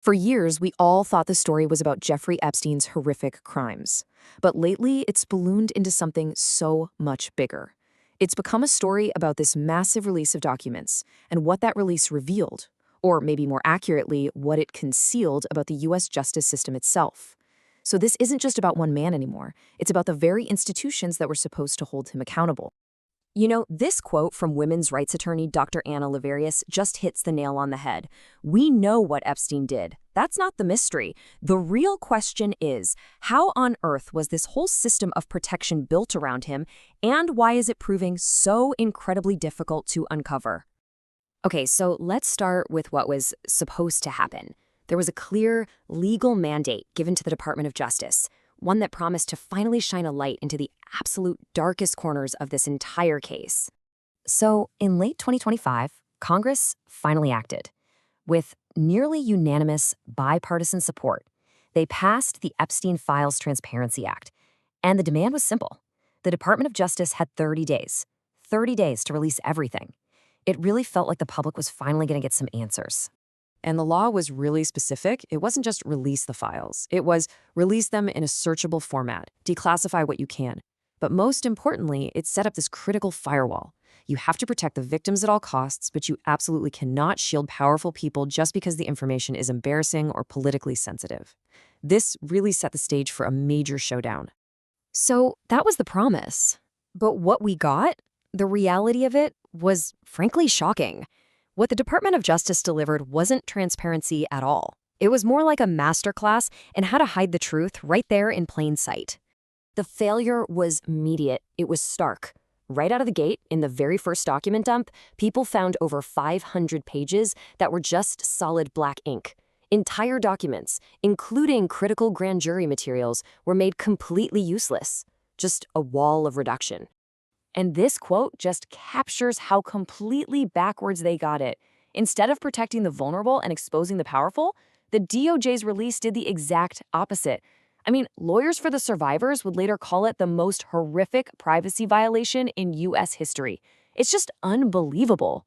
For years, we all thought the story was about Jeffrey Epstein's horrific crimes. But lately, it's ballooned into something so much bigger. It's become a story about this massive release of documents and what that release revealed, or maybe more accurately, what it concealed about the U.S. justice system itself. So this isn't just about one man anymore. It's about the very institutions that were supposed to hold him accountable. You know, this quote from women's rights attorney Dr. Anna Laverius just hits the nail on the head. We know what Epstein did. That's not the mystery. The real question is, how on earth was this whole system of protection built around him, and why is it proving so incredibly difficult to uncover? Okay, so let's start with what was supposed to happen. There was a clear legal mandate given to the Department of Justice, one that promised to finally shine a light into the absolute darkest corners of this entire case. So, in late 2025, Congress finally acted. With nearly unanimous bipartisan support, they passed the Epstein Files Transparency Act. And the demand was simple. The Department of Justice had 30 days to release everything. It really felt like the public was finally going to get some answers. And the law was really specific. It wasn't just release the files. It was release them in a searchable format, declassify what you can. But most importantly, it set up this critical firewall. You have to protect the victims at all costs, but you absolutely cannot shield powerful people just because the information is embarrassing or politically sensitive. This really set the stage for a major showdown. So that was the promise. But what we got, the reality of it, was frankly shocking. What the Department of Justice delivered wasn't transparency at all. It was more like a masterclass in how to hide the truth right there in plain sight. The failure was immediate. It was stark. Right out of the gate, in the very first document dump, people found over 500 pages that were just solid black ink. Entire documents, including critical grand jury materials, were made completely useless. Just a wall of reduction. And this quote just captures how completely backwards they got it. Instead of protecting the vulnerable and exposing the powerful, the DOJ's release did the exact opposite. I mean, lawyers for the survivors would later call it the most horrific privacy violation in U.S. history. It's just unbelievable.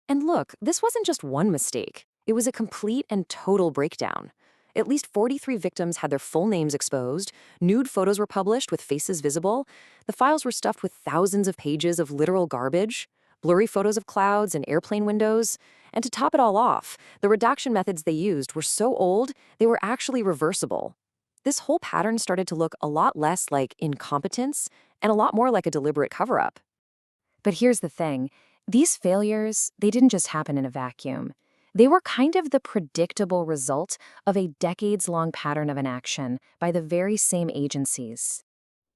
And look, this wasn't just one mistake. It was a complete and total breakdown. At least 43 victims had their full names exposed, nude photos were published with faces visible, the files were stuffed with thousands of pages of literal garbage, blurry photos of clouds and airplane windows, and to top it all off, the redaction methods they used were so old they were actually reversible. This whole pattern started to look a lot less like incompetence and a lot more like a deliberate cover-up. But here's the thing. These failures, they didn't just happen in a vacuum. They were kind of the predictable result of a decades-long pattern of inaction by the very same agencies.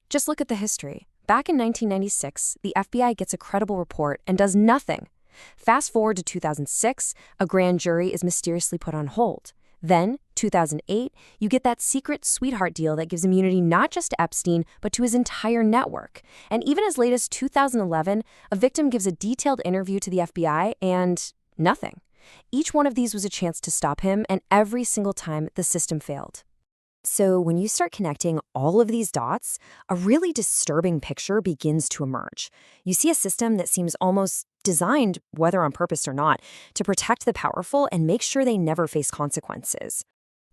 Just look at the history. Back in 1996, the FBI gets a credible report and does nothing. Fast forward to 2006, a grand jury is mysteriously put on hold. Then, 2008, you get that secret sweetheart deal that gives immunity not just to Epstein, but to his entire network. And even as late as 2011, a victim gives a detailed interview to the FBI and nothing. Each one of these was a chance to stop him, and every single time the system failed. So when you start connecting all of these dots, a really disturbing picture begins to emerge. You see a system that seems almost designed, whether on purpose or not, to protect the powerful and make sure they never face consequences.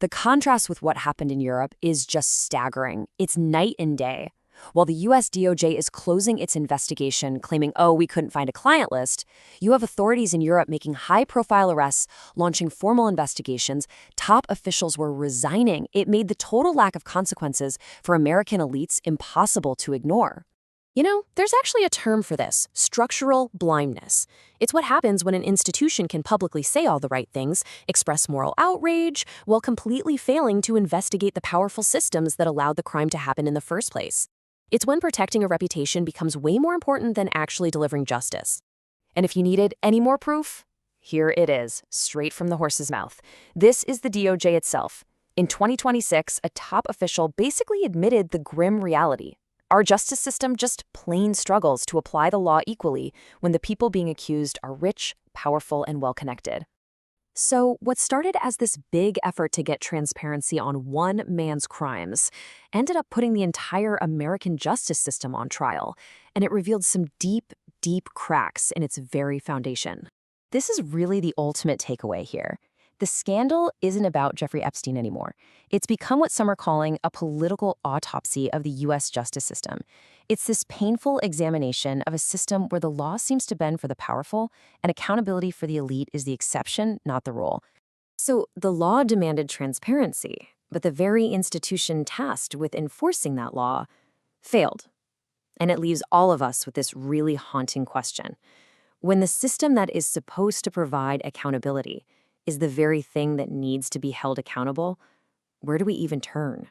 The contrast with what happened in Europe is just staggering. It's night and day. While the U.S. DOJ is closing its investigation, claiming, oh, we couldn't find a client list, you have authorities in Europe making high-profile arrests, launching formal investigations. Top officials were resigning. It made the total lack of consequences for American elites impossible to ignore. You know, there's actually a term for this, structural blindness. It's what happens when an institution can publicly say all the right things, express moral outrage, while completely failing to investigate the powerful systems that allowed the crime to happen in the first place. It's when protecting a reputation becomes way more important than actually delivering justice. And if you needed any more proof, here it is, straight from the horse's mouth. This is the DOJ itself. In 2026, a top official basically admitted the grim reality. Our justice system just plain struggles to apply the law equally when the people being accused are rich, powerful, and well-connected. So what started as this big effort to get transparency on one man's crimes ended up putting the entire American justice system on trial, and it revealed some deep, deep cracks in its very foundation. This is really the ultimate takeaway here. The scandal isn't about Jeffrey Epstein anymore. It's become what some are calling a political autopsy of the U.S. justice system. It's this painful examination of a system where the law seems to bend for the powerful and accountability for the elite is the exception, not the rule. So the law demanded transparency, but the very institution tasked with enforcing that law failed. And it leaves all of us with this really haunting question. When the system that is supposed to provide accountability is the very thing that needs to be held accountable, where do we even turn?